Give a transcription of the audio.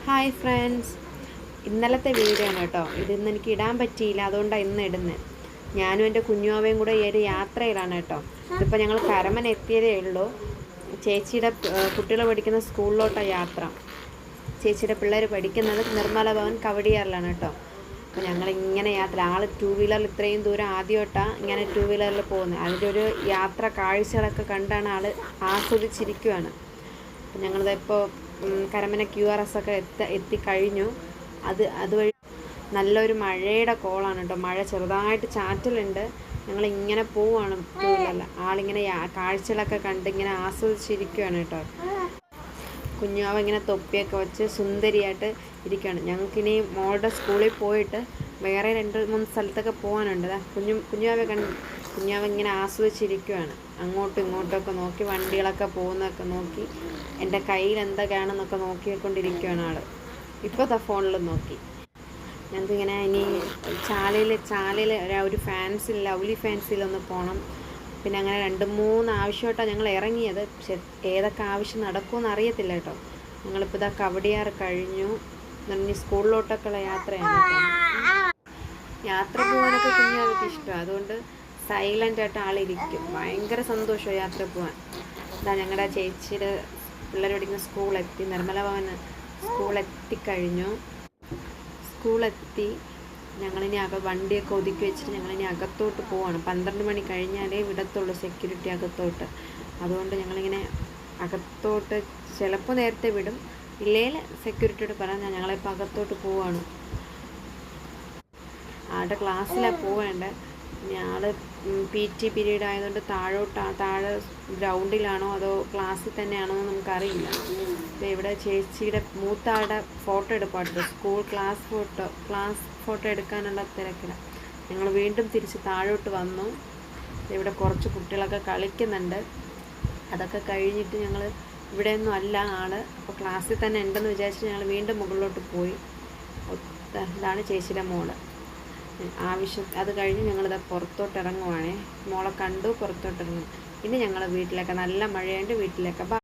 Hi friends, ഇന്നലത്തെ video ആണ് കേട്ടോ. ഇതിന്ന് എനിക്ക് ഇടാൻ പറ്റിയില്ല, അതുകൊണ്ടാണ് ഇന്ന് ഇടുന്നത്. ഞാനും എൻ്റെ കുഞ്ഞുവാവയും കൂടെ ഈ ഒരു യാത്രയിലാണ് കേട്ടോ. ഇതിപ്പോൾ ഞങ്ങൾ കരമന എത്തിയതേ ഉള്ളൂ. ചേച്ചിയുടെ കുട്ടികൾ പഠിക്കുന്ന സ്കൂളിലോട്ടാണ് യാത്ര. ചേച്ചിയുടെ പിള്ളേർ പഠിക്കുന്നത് നിർമ്മല ഭവൻ കവടിയാറിലാണ് കേട്ടോ. അപ്പോൾ ഞങ്ങളിങ്ങനെ യാത്ര, ആൾ 2 വീലറിൽ ഇത്രയും ദൂരം ആദ്യമായിട്ടാണ് ഇങ്ങനെ 2 വീലറിൽ പോകുന്നത്. അതിൻ്റെ ഒരു യാത്ര കാഴ്ചകളൊക്കെ കണ്ടാണ് ആൾ ആസ്വദിച്ചിരിക്കുകയാണ്. അപ്പം ഞങ്ങളിതിപ്പോൾ കരമന QRS ഒക്കെ എത്തിക്കഴിഞ്ഞു. അതുവഴി നല്ലൊരു മഴയുടെ കോളാണ് കേട്ടോ. മഴ ചെറുതായിട്ട് ചാറ്റലുണ്ട്. ഞങ്ങളിങ്ങനെ പോവുകയാണ് 2 വീലറിൽ. ആളിങ്ങനെ കാഴ്ചകളൊക്കെ കണ്ട് ഇങ്ങനെ ആസ്വദിച്ചിരിക്കുകയാണ് കേട്ടോ. കുഞ്ഞാവ ഇങ്ങനെ തൊപ്പിയൊക്കെ വെച്ച് സുന്ദരിയായിട്ട് ഇരിക്കുകയാണ്. ഞങ്ങൾക്കിനി മോളുടെ സ്കൂളിൽ പോയിട്ട് വേറെ 2-3 സ്ഥലത്തൊക്കെ പോകാനുണ്ട്. കുഞ്ഞാവ ഇങ്ങനെ ആസ്വദിച്ചിരിക്കുകയാണ്. അങ്ങോട്ടും ഇങ്ങോട്ടൊക്കെ നോക്കി, വണ്ടികളൊക്കെ പോകുന്നതൊക്കെ നോക്കി, എൻ്റെ കയ്യിൽ എന്തൊക്കെയാണെന്നൊക്കെ നോക്കിക്കൊണ്ടിരിക്കുകയാണ് ആൾ. ഇപ്പോൾ ഫോണിൽ നോക്കി. ഞങ്ങൾക്കിങ്ങനെ ഇനി ചാലയിൽ ഒരു ഫാൻസിൽ, ലവ്ലി ഫാൻസിലൊന്ന് പോകണം. പിന്നെ അങ്ങനെ 2-3 ആവശ്യമായിട്ടാണ് ഞങ്ങൾ ഇറങ്ങിയത്. പക്ഷെ ഏതൊക്കെ ആവശ്യം നടക്കുമെന്ന് അറിയത്തില്ല കേട്ടോ. ഞങ്ങളിപ്പോൾ കവടിയാർ കഴിഞ്ഞു. ഇനി സ്കൂളിലോട്ടൊക്കെയുള്ള യാത്രയാണ് കേട്ടോ. യാത്ര പോകാനൊക്കെ കുഞ്ഞുങ്ങൾക്ക് ഇഷ്ടമാണ്. അതുകൊണ്ട് സൈലൻ്റായിട്ട് ആളിരിക്കും. ഭയങ്കര സന്തോഷമാണ് യാത്ര പോകാൻ. ഞങ്ങളുടെ ചേച്ചിയുടെ പിള്ളേർ പഠിക്കുന്ന സ്കൂളെത്തി. നിർമ്മല ഭവൻ സ്കൂളെത്തിക്കഴിഞ്ഞു. സ്കൂളെത്തി ഞങ്ങളിനി വണ്ടിയൊക്കെ ഒതുക്കി വെച്ചിട്ട് ഞങ്ങളിനി അകത്തോട്ട് പോവാണ്. 12 മണി കഴിഞ്ഞാലേ വിടത്തുള്ളൂ സെക്യൂരിറ്റി അകത്തോട്ട്. അതുകൊണ്ട് ഞങ്ങളിങ്ങനെ അകത്തോട്ട് ചിലപ്പോൾ നേരത്തെ വിടും, ഇല്ലെങ്കിൽ സെക്യൂരിറ്റിയോട് പറഞ്ഞാൽ ഞങ്ങളിപ്പോൾ അകത്തോട്ട് പോവാണ്. ആളുടെ ക്ലാസ്സിലാണ് പോവേണ്ടത്. ഞങ്ങൾ PT പീരീഡ് ആയതുകൊണ്ട് താഴെ ഗ്രൗണ്ടിലാണോ അതോ ക്ലാസ്സിൽ തന്നെയാണോ എന്ന് നമുക്കറിയില്ല. ഇപ്പോൾ ഇവിടെ ചേച്ചിയുടെ മൂത്ത ആളുടെ ഫോട്ടോ എടുപ്പാട്ടോ. ക്ലാസ് ഫോട്ടോ എടുക്കാനുള്ള തിരക്കിലാണ്. ഞങ്ങൾ വീണ്ടും തിരിച്ച് താഴോട്ട് വന്നു. ഇവിടെ കുറച്ച് കുട്ടികളൊക്കെ കളിക്കുന്നുണ്ട്. അതൊക്കെ കഴിഞ്ഞിട്ട് ഞങ്ങൾ ഇവിടെയൊന്നും അല്ല ആള്, അപ്പോൾ ക്ലാസ്സിൽ തന്നെ ഉണ്ടെന്ന് വിചാരിച്ചിട്ട് ഞങ്ങൾ വീണ്ടും മുകളിലോട്ട് പോയി. ഇതാണ് ചേച്ചിയുടെ മോള്. അത് കഴിഞ്ഞ് ഞങ്ങളിത് പുറത്തോട്ട് ഇറങ്ങുവാണേ. മോളെ കണ്ടു പുറത്തോട്ട് ഇറങ്ങും. പിന്നെ ഞങ്ങൾ വീട്ടിലൊക്കെ നല്ല മഴയുണ്ട്. വീട്ടിലൊക്കെ